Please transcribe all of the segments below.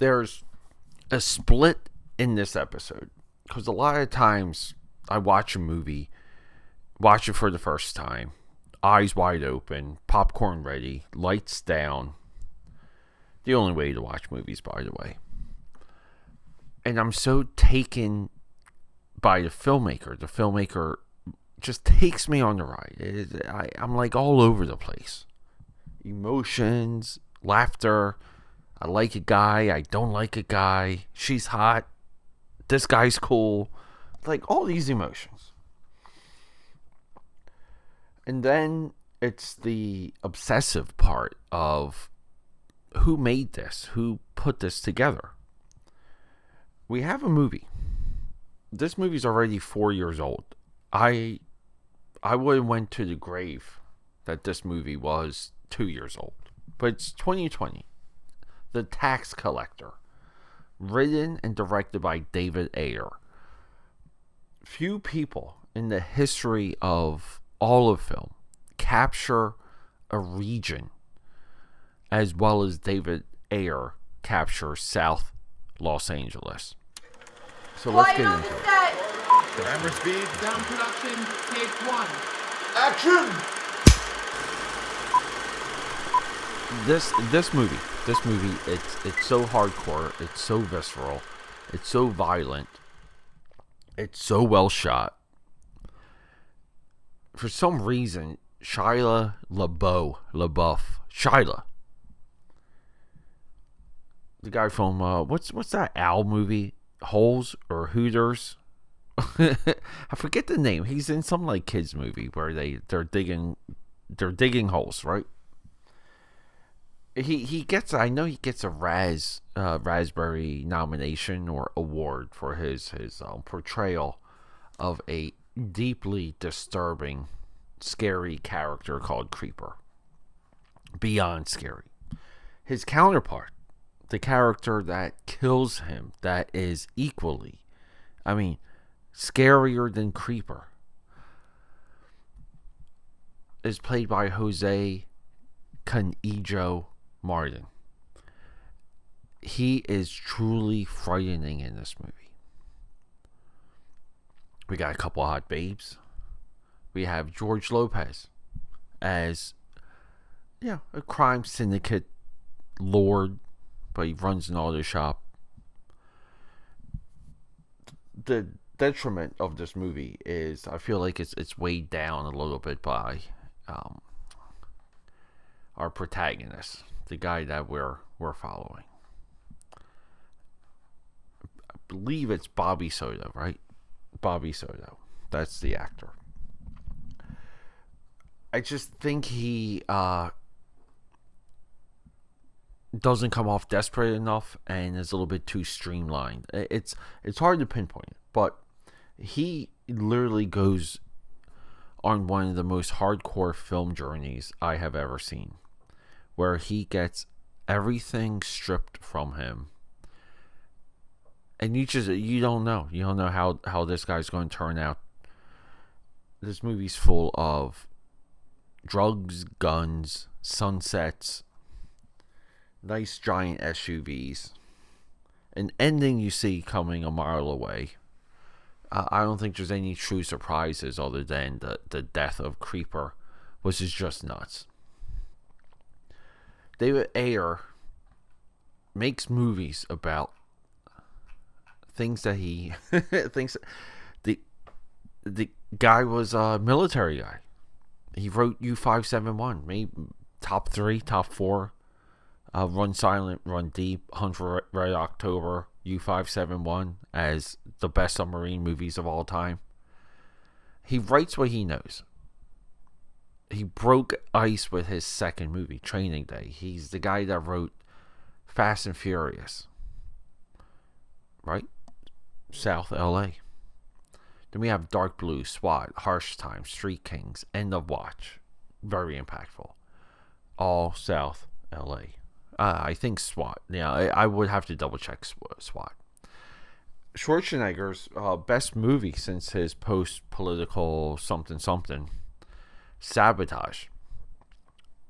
there's a split in this episode because a lot of times I watch a movie, watch it for the first time, eyes wide open, popcorn ready, lights down. The only way to watch movies, by the way. And I'm so taken by the filmmaker. The filmmaker just takes me on the ride. I'm like all over the place. Emotions, laughter. I like a guy. I don't like a guy. She's hot. This guy's cool. Like all these emotions. And then it's the obsessive part of who made this, who put this together. We have a movie. This movie's already 4 years old. I would have went to the grave that this movie was 2 years old. But it's 2020. The Tax Collector. Written and directed by David Ayer. Few people in the history of all of film capture a region as well as David Ayer captures South Los Angeles. So let's get into it. Camera speed. Sound production, take 1. Action! This movie, it's so hardcore, it's so visceral, it's so violent, it's so well shot. For some reason, Shia LaBeouf, the guy from what's that Owl movie, Holes or Hooters? I forget the name. He's in some like kids movie where they're digging holes, right? He gets, I know he gets a Raspberry nomination or award for his portrayal of a deeply disturbing, scary character called Creeper. Beyond scary. His counterpart, the character that kills him, that is equally, scarier than Creeper, is played by Jose Canillo Martin. He is truly frightening in this movie. We got a couple of hot babes. We have George Lopez as a crime syndicate lord, but he runs an auto shop. The detriment of this movie is I feel like it's weighed down a little bit by our protagonist, the guy that we're following. I believe it's Bobby Soto, right? Bobby Soto. That's the actor. I just think he doesn't come off desperate enough and is a little bit too streamlined. It's hard to pinpoint it, but he literally goes on one of the most hardcore film journeys I have ever seen, where he gets everything stripped from him, and you don't know how this guy's going to turn out. This movie's full of drugs, guns, sunsets, nice giant SUVs, an ending you see coming a mile away. I don't think there's any true surprises other than the death of Creeper, which is just nuts. David Ayer makes movies about things that he thinks. The guy was a military guy. He wrote U-571, maybe top 3, top 4. Run Silent, Run Deep, Hunt for Red October, U-571 as the best submarine movies of all time. He writes what he knows. He broke ice with his second movie, Training Day. He's the guy that wrote Fast and Furious, right? South LA. Then we have Dark Blue, SWAT, Harsh Times, Street Kings, End of Watch. Very impactful. All South LA. I think SWAT. Yeah, I would have to double check SWAT. Schwarzenegger's best movie since his post-political something, Sabotage.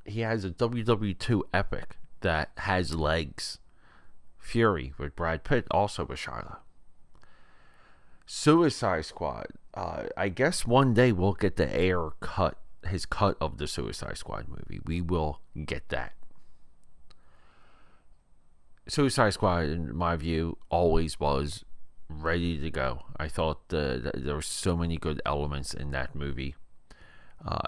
He has a WW2 epic that has legs Fury with Brad Pitt, also with Shia. Suicide Squad. I guess one day we'll get the Ayer cut, his cut of the Suicide Squad movie. We will get that. Suicide Squad, in my view, always was ready to go. I thought there were so many good elements in that movie.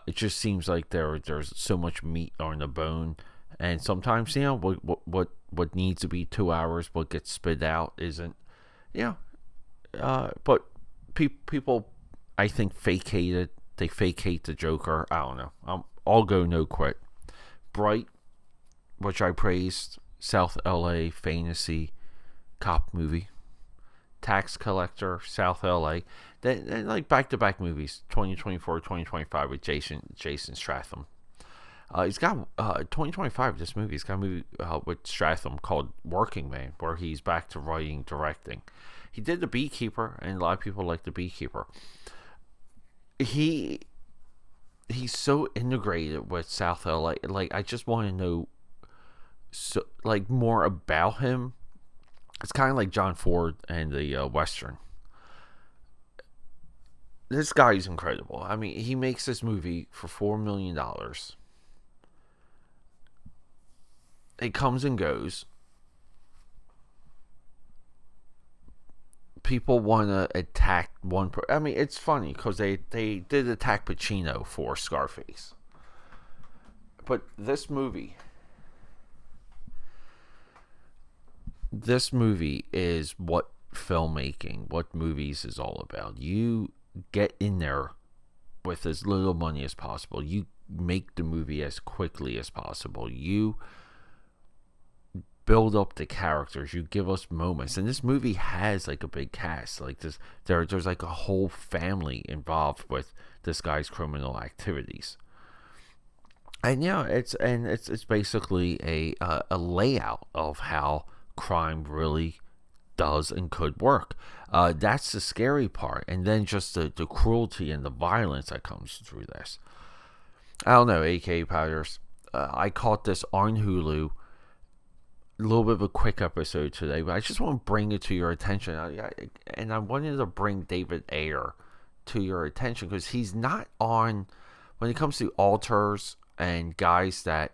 It just seems like there's so much meat on the bone, and sometimes what needs to be 2 hours, what gets spit out isn't. But people, I think, facate it. They facate the Joker. I don't know. I'll go no quit. Bright, which I praised. South LA fantasy cop movie. Tax Collector, South LA. Then like back-to-back movies, 2024, 2025 with Jason Statham. He's got 2025. This movie. He's got a movie with Statham called Working Man, where he's back to writing, directing. He did The Beekeeper, and a lot of people like The Beekeeper. He's so integrated with South LA. Like, I just want to know more about him. It's kind of like John Ford and the Western. This guy's incredible. I mean, he makes this movie for $4 million. It comes and goes. People want to attack one I mean, it's funny because they did attack Pacino for Scarface. But this movie is what filmmaking, what movies is all about. You get in there with as little money as possible. You make the movie as quickly as possible. You build up the characters. You give us moments. And this movie has like a big cast. Like this, there's like a whole family involved with this guy's criminal activities. And it's basically a layout of how crime really does and could work. That's the scary part. And then just the cruelty and the violence that comes through this. I don't know, AKAPADers. I caught this on Hulu. A little bit of a quick episode today, but I just want to bring it to your attention. And I wanted to bring David Ayer to your attention because he's not on, when it comes to alters and guys that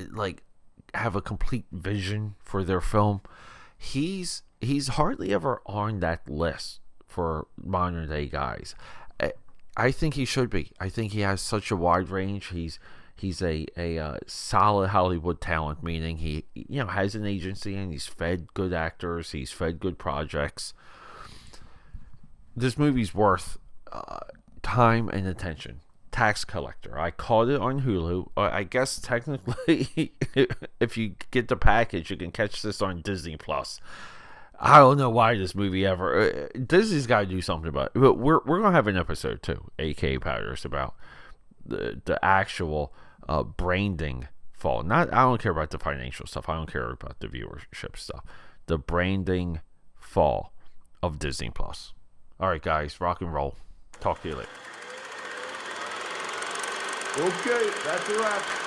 like have a complete vision for their film, he's hardly ever on that list for modern day guys. I think he should be. I think he has such a wide range. He's a solid Hollywood talent, meaning he has an agency and he's fed good actors, he's fed good projects. This movie's worth time and attention. Tax Collector. I caught it on Hulu. I guess technically, if you get the package, you can catch this on Disney Plus. I don't know why this movie ever. Disney's got to do something about it. But we're gonna have an episode too, AKAPADers, about the actual branding fall. I don't care about the financial stuff. I don't care about the viewership stuff. The branding fall of Disney Plus. All right, guys, rock and roll. Talk to you later. Okay, that's a wrap.